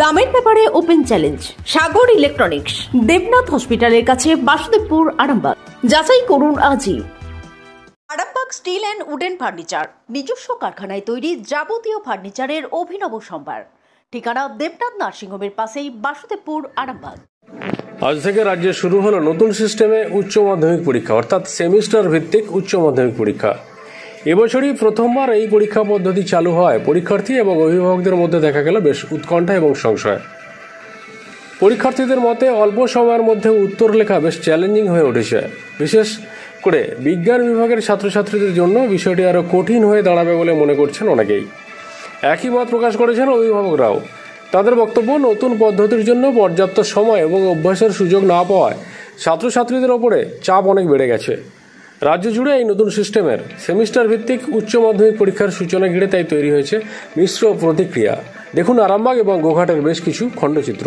দামের ব্যাপারে open challenge সাগর electronics, Debnath হসপিটালের কাছে, বাসুদেবপুর, আরামবাগ। যাচাই করুন আজই। Arambagh steel and wooden furniture, নিজস্ব কারখানায় তৈরি যাবতীয় ফার্নিচারের অভিনব সম্ভার। ঠিকানা দেবনাথ নার্সিংহোমের পাশেই, বাসুদেবপুর, আরামবাগ। আজ থেকে রাজ্যে শুরু হলো নতুন সিস্টেমে উচ্চ মাধ্যমিক পরীক্ষা, অর্থাৎ সেমিস্টার ভিত্তিক উচ্চ মাধ্যমিক পরীক্ষা। এবছরই প্রথমবার এই পরীক্ষা পদ্ধতি চালু হয়। পরীক্ষার্থী এবং অভিভাবকদের মধ্যে দেখা গেল বেশ উৎকণ্ঠা এবং সংশয়। পরীক্ষার্থীদের মতে অল্প সময়ের মধ্যে উত্তর লেখা বেশ চ্যালেঞ্জিং হয়ে উঠেছে। বিশেষ করে বিজ্ঞান বিভাগের ছাত্রছাত্রীদের জন্য বিষয়টি আরও কঠিন হয়ে দাঁড়াবে বলে মনে করছেন অনেকেই। একই মত প্রকাশ করেছেন অভিভাবকরাও। তাদের বক্তব্য, নতুন পদ্ধতির জন্য পর্যাপ্ত সময় এবং অভ্যাসের সুযোগ না পাওয়ায় ছাত্রছাত্রীদের ওপরে চাপ অনেক বেড়ে গেছে। রাজ্য জুড়ে এই নতুন সিস্টেমের সেমিস্টার ভিত্তিক উচ্চ মাধ্যমিক পরীক্ষার সূচনা ঘিরে তাই তৈরি হয়েছে মিশ্র প্রতিক্রিয়া। দেখুন আরামবাগ এবং গোঘাটের বেশ কিছু খণ্ডচিত্র।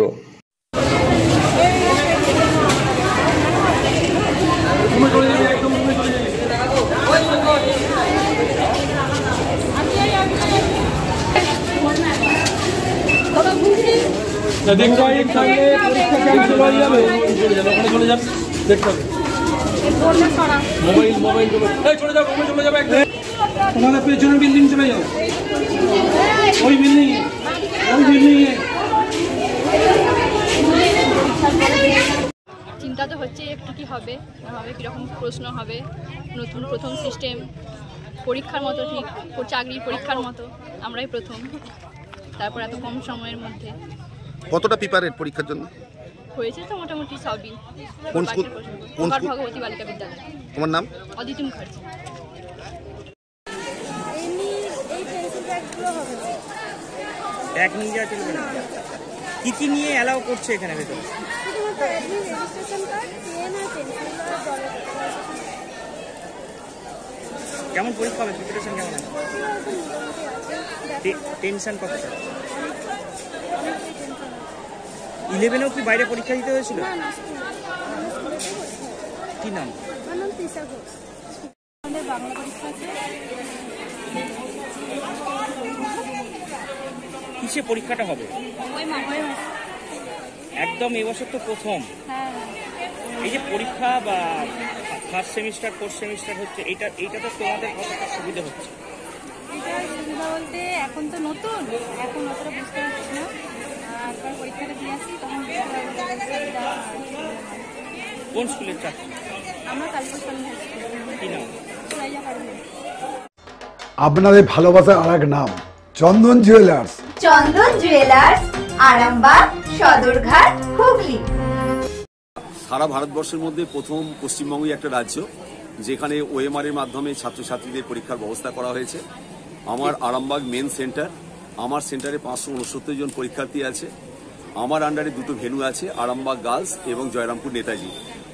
তোমাদের পেছনে বিল্ডিং চলে যাও, ওই বিল্ডিং চিন্তা তো হচ্ছে একটু কি হবে না হবে, কীরকম প্রশ্ন হবে, নতুন প্রথম সিস্টেম, পরীক্ষার মতো ঠিক চাকরির পরীক্ষার মতো আমরাই প্রথম, তারপর এত কম সময়ের মধ্যে। কতটা প্রিপারেট পরীক্ষার জন্য হয়েছে তো মোটামুটি সবই। কোন স্কুল? কোন স্কুল? ভগবতী বালিকা বিদ্যালয়। তোমার নাম? অদিতি মুখার্জি। ব্যাগ নিয়ে যাওয়া চলবে না? কি কি নিয়ে অ্যালাউ করছে এখানে ভেতরে? কেমন পরীক্ষা হবে? প্রিপারেশন কেমন আছে? টেনশন কতটা? 11এও কি বাইরে পরীক্ষা দিতে হয়েছিল? কি নাম? বাংলা পরীক্ষা আছে। কিসে পরীক্ষাটা হবে? একদম এবছর তো প্রথম। এই যে পরীক্ষা বা ফার্স্ট সেমিস্টার ফোর্থ সেমিস্টার হচ্ছে, এইটা তো তোমাদের কতটা সুবিধা হচ্ছে? এটা সুবিধা বলতে এখন তো নতুন, এখন অতটা বুঝতে পারছি না। একবার পরীক্ষাটা দিয়ে আসি তখন। কোন স্কুলের ছাত্র? আমরা কালীপুর সন্ধ্যা। কি নাম? আপনাদের ভালোবাসার আর এক নাম চন্দন জুয়েলার্স। চন্দন জুয়েলার্স, আরামবাগ, সদরঘাট, হুগলি। সারা ভারতবর্ষের মধ্যে প্রথম পশ্চিমবঙ্গই একটা রাজ্য যেখানে ওএমআর এর মাধ্যমে ছাত্রছাত্রীদের পরীক্ষার ব্যবস্থা করা হয়েছে। আমার আরামবাগ মেন সেন্টার, আমার সেন্টারে 569 জন পরীক্ষার্থী আছে। আমার আন্ডারে দুটো ভেন্যু আছে, আরামবাগ গার্লস এবং জয়রামপুর নেতাজি।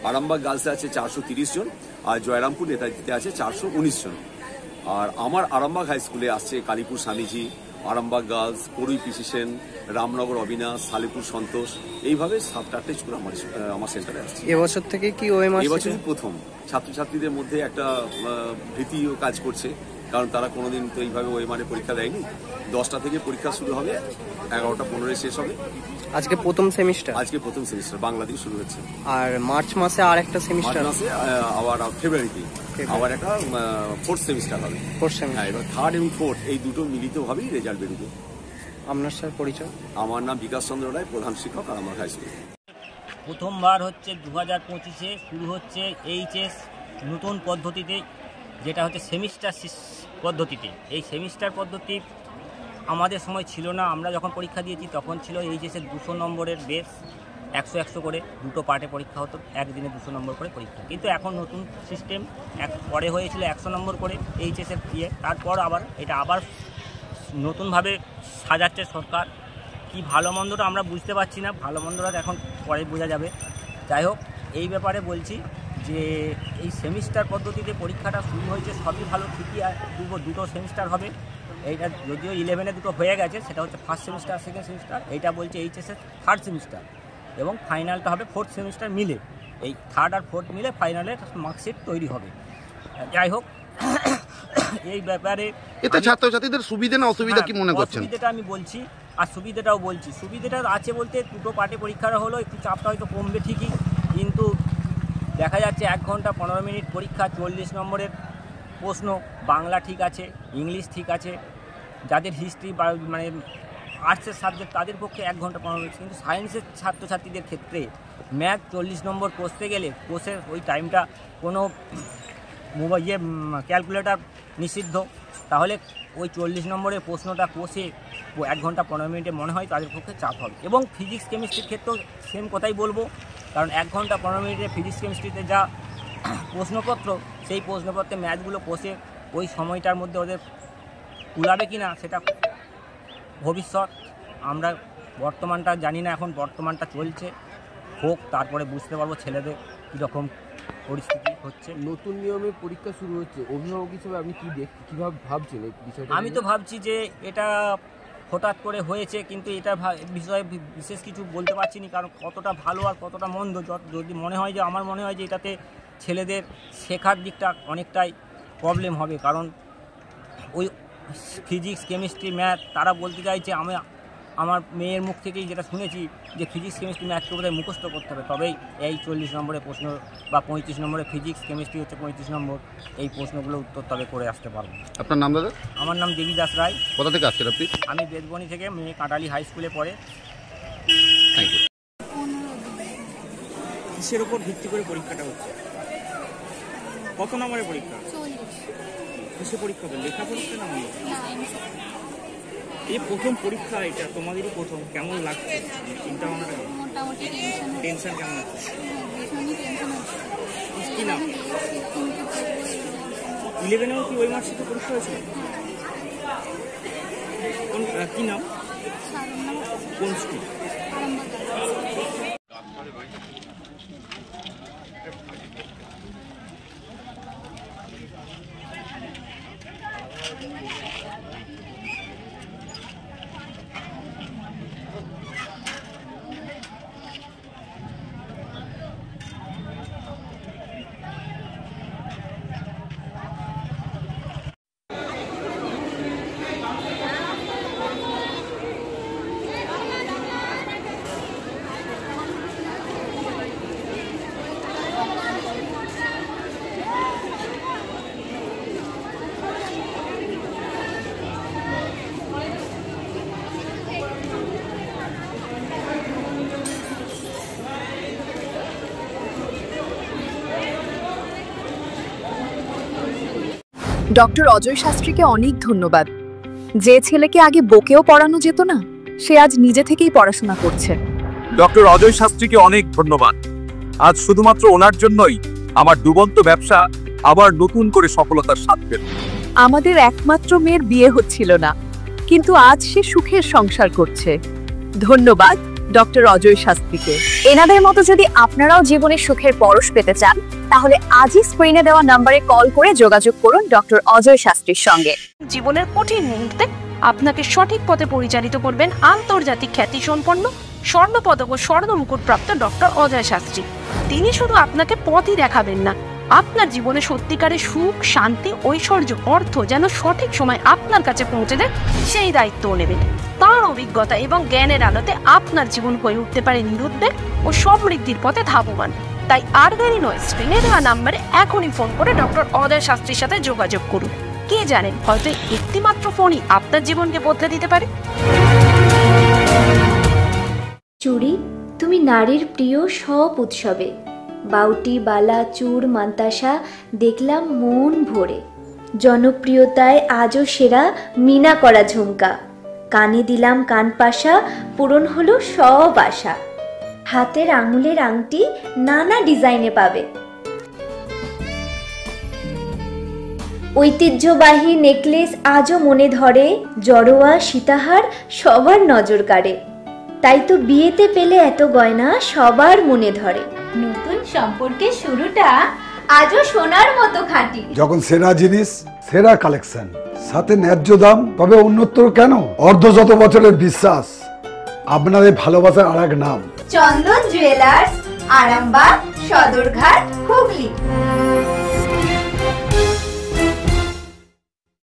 আরামবাগ গার্লসে আছে 430 জন আর জয়রামপুর নেতাজিতে আছে 419 জন। আর আমার আরামবাগ হাই স্কুলে আসছে কালীপুর স্বামীজি, আরামবাগ গার্লস, পড়ুই পিসি সেন, রামনগর অবিনাশ, সালেপুর সন্তোষ, এইভাবে 7-8টে স্কুল আমার সেন্টারে আসছে। এবছর থেকে কি ওএমআর? এবছরই প্রথম। ছাত্রছাত্রীদের মধ্যে একটা ভীতিও কাজ করছে, কারণ তারা কোনোদিন তো এইভাবে ওএমআর পরীক্ষা দেয়নি। 10টা থেকে পরীক্ষা শুরু হবে, 11টা 15 শেষ হবে। আজকে প্রথম সেমিস্টার? আজকে প্রথম সেমিস্টার বাংলা দিয়ে শুরু হচ্ছে। আর মার্চ মাসে আর একটা সেমিস্টার? মার্চ মাসে আবার ফেব্রুয়ারিতে আবার একটা ফোর্থ সেমিস্টার হবে। হ্যাঁ, এবার থার্ড এবং ফোর্থ এই দুটো মিলিতভাবেই রেজাল্ট বেরোবে। আপনার স্যার পরিচয়? আমার নাম বিকাশ চন্দ্র রায়, প্রধান শিক্ষক আরামবাগ হাই স্কুল। প্রথমবার হচ্ছে 2025-এ শুরু হচ্ছে এইচএস নতুন পদ্ধতিতে, যেটা হচ্ছে সেমিস্টার পদ্ধতিতে। এই সেমিস্টার পদ্ধতি আমাদের সময় ছিল না। আমরা যখন পরীক্ষা দিয়েছি তখন ছিল এইচএসের 200 নম্বরের বেস, 100 করে দুটো পার্টে পরীক্ষা হতো, একদিনে 200 নম্বর করে পরীক্ষা। কিন্তু এখন নতুন সিস্টেম, পরে হয়েছিল 100 নম্বর করে এইচএসের দিয়ে, তারপর এটা আবার নতুনভাবে সাজাচ্ছে সরকার। কি ভালো মন্দটা আমরা বুঝতে পারছি না, ভালো মন্দটা এখন পরে বোঝা যাবে। যাই হোক, এই ব্যাপারে বলছি যে এই সেমিস্টার পদ্ধতিতে পরীক্ষাটা শুরু হয়েছে, সবই ভালো, ঠিকই। দুটো সেমিস্টার হবে। এইটা যদিও 11-এ দুটো হয়ে গেছে, সেটা হচ্ছে ফার্স্ট সেমিস্টার, সেকেন্ড সেমিস্টার। এইটা বলছে এইচএসের থার্ড সেমিস্টার, এবং ফাইনালটা হবে ফোর্থ সেমিস্টার মিলে। এই থার্ড আর ফোর্থ মিলে ফাইনালের মার্কশিট তৈরি হবে। যাই হোক, এই ব্যাপারে এতে ছাত্রছাত্রীদের সুবিধা না অসুবিধা কি মনে করছেন? অসুবিধাটা আমি বলছি আর সুবিধাটাও বলছি, সুবিধাটা আছে বলতে দুটো পার্টে পরীক্ষাটা হলো, একটু চাপটা হয়তো কমবে ঠিকই, কিন্তু দেখা যাচ্ছে 1 ঘন্টা 15 মিনিট পরীক্ষা, 40 নম্বরের প্রশ্ন, বাংলা ঠিক আছে, ইংলিশ ঠিক আছে, যাদের হিস্ট্রি বা মানে আর্টসের সাবজেক্ট তাদের পক্ষে 1 ঘন্টা 15 মিনিট, কিন্তু সায়েন্সের ছাত্রছাত্রীদের ক্ষেত্রে ম্যাথ 40 নম্বর কষতে গেলে কোষের ওই টাইমটা কোনো ক্যালকুলেটার নিষিদ্ধ, তাহলে ওই 40 নম্বরের প্রশ্নটা কষে 1 ঘন্টা 15 মিনিটে মনে হয় তাদের পক্ষে চাপ হবে। এবং ফিজিক্স কেমিস্ট্রির ক্ষেত্রেও সেম কথাই বলবো, কারণ 1 ঘন্টা 15 মিনিটে ফিজিক্স কেমিস্ট্রিতে যা প্রশ্নপত্র, সেই প্রশ্নপত্রে ম্যাথগুলো কষে ওই সময়টার মধ্যে ওদের কুলাবে কি না সেটা ভবিষ্যৎ, আমরা বর্তমানটা জানি না, এখন বর্তমানটা চলছে, হোক তারপরে বুঝতে পারবো ছেলেদের কীরকম পরিস্থিতি হচ্ছে। নতুন নিয়মে পরীক্ষা শুরু হচ্ছে, অভিভাবক হিসেবে আপনি কীভাবে ভাবছেন এই বিষয়টা? আমি তো ভাবছি যে এটা হঠাৎ করে হয়েছে, কিন্তু এটা বিষয়ে বিশেষ কিছু বলতে পারছি না, কারণ কতটা ভালো আর কতটা মন্দ, যদি মনে হয় যে আমার মনে হয় যে এটাতে ছেলেদের শেখার দিকটা অনেকটাই প্রবলেম হবে, কারণ ওই ফিজিক্স কেমিস্ট্রি ম্যাথ তারা বলতে চাইছে, আমি আমার মেয়ের মুখ থেকেই যেটা শুনেছি যে ফিজিক্স কেমিস্ট্রি ম্যাথকে বোধহয় মুখস্থ করতে হবে, তবেই এই 40 নম্বরের প্রশ্ন বা 35 নম্বরের ফিজিক্স কেমিস্ট্রি হচ্ছে 35 নম্বর, এই প্রশ্নগুলো উত্তর তবে করে আসতে পারবো। আপনার নাম দাদা? আমার নাম দেবীদাস রায়। কোথা থেকে আসছেন আপনি? আমি বেদবনি থেকে, মেয়ে কাটালি হাই স্কুলে পড়ে। Thank you. কিসের উপর ভিত্তি করে পরীক্ষাটা হচ্ছে? কত নম্বরের পরীক্ষা? কিসে পরীক্ষা হবে? লেখা পরীক্ষা না? এই প্রথম পরীক্ষা, এটা তোমাদেরই প্রথম, কেমন লাগছে? চিন্তা ভাবনাটা মোটামুটি টেনশন কেমন আছে? কি নাম? 11এও কি ওই মার্কশিটে পরীক্ষা হয়েছিল? কোন কি নাম? কোন স্কুল? ডক্টর অজয় শাস্ত্রীকে অনেক ধন্যবাদ। যে ছেলেকে আগে বকেও পড়ানো যেত না, সে আজ নিজে থেকেই পড়াশোনা করছে। ডক্টর অজয় শাস্ত্রীকে অনেক ধন্যবাদ। আজ শুধুমাত্র ওনার জন্যই আমার ডুবন্ত ব্যবসা আবার নতুন করে সফলতার স্বাদ পেল। আমাদের একমাত্র মেয়ের বিয়ে হচ্ছিল না, কিন্তু আজ সে সুখের সংসার করছে। ধন্যবাদ ডক্টর অজয় শাস্ত্রীকে। এনাদের মতো যদি আপনারাও জীবনে সুখের পরশ পেতে চান, তাহলে আজই স্ক্রিনে দেওয়া নম্বরে কল করে যোগাযোগ করুন ডক্টর অজয় শাস্ত্রীর সঙ্গে। জীবনের কঠিন মুহূর্তে আপনাকে সঠিক পথে পরিচালিত করবেন আন্তর্জাতিক খ্যাতিসম্পন্ন স্বর্ণপদক ও স্বর্ণ মুকুট প্রাপ্ত ডক্টর অজয় শাস্ত্রী। তিনি শুধু আপনাকে পথই দেখাবেন না, আপনার জীবনে সত্যিকারের সুখ, শান্তি, ঐশ্বর্য, অর্থ যেন সঠিক সময় আপনার কাছে পৌঁছে দেন, সেই দায়িত্বও নেবেন। তার অভিজ্ঞতা এবং জ্ঞানের আলোতে আপনার জীবন হয়ে উঠতে পারে নিরুদ্বেগ ও সমৃদ্ধির পথে ধাবমান। তাই আর দেরি নয়, স্ক্রিনে দেওয়া নাম্বারে এখনই ফোন করে ডক্টর অজয় শাস্ত্রীর সাথে যোগাযোগ করুন। কে জানেন, হয়তো একটি মাত্র ফোনই আপনার জীবনকে বদলে দিতে পারে। চুড়ি, তুমি নারীর প্রিয় সব উৎসবে। বাউটি, বালা, চূড়, মান্তাসা দেখলাম মন ভরে। জনপ্রিয়তায় আজও সেরা মিনা করা ঝুমকা। কানে দিলাম কানপাশা, পূরণ হলো সব আশা। হাতের আঙুলের আংটি নানা ডিজাইনে পাবে। ঐতিহ্যবাহী নেকলেস আজও মনে ধরে। জড়োয়া, সীতাহার সবার নজর কাড়ে। তাই তো বিয়েতে পেলে এত গয়না সবার মনে ধরে। নতুন সম্পর্কের শুরুটা আজও সোনার মতো খাঁটি। যখন সেরা জিনিস, সেরা কালেকশন, সাথে ন্যায্য দাম, তবে উন্নতর কেন? অর্ধশত বছরের বিশ্বাস, আপনাদের ভালোবাসার আরেক নাম চন্দন জুয়েলার্স, আরামবাগ, সদরঘাট, হুগলি।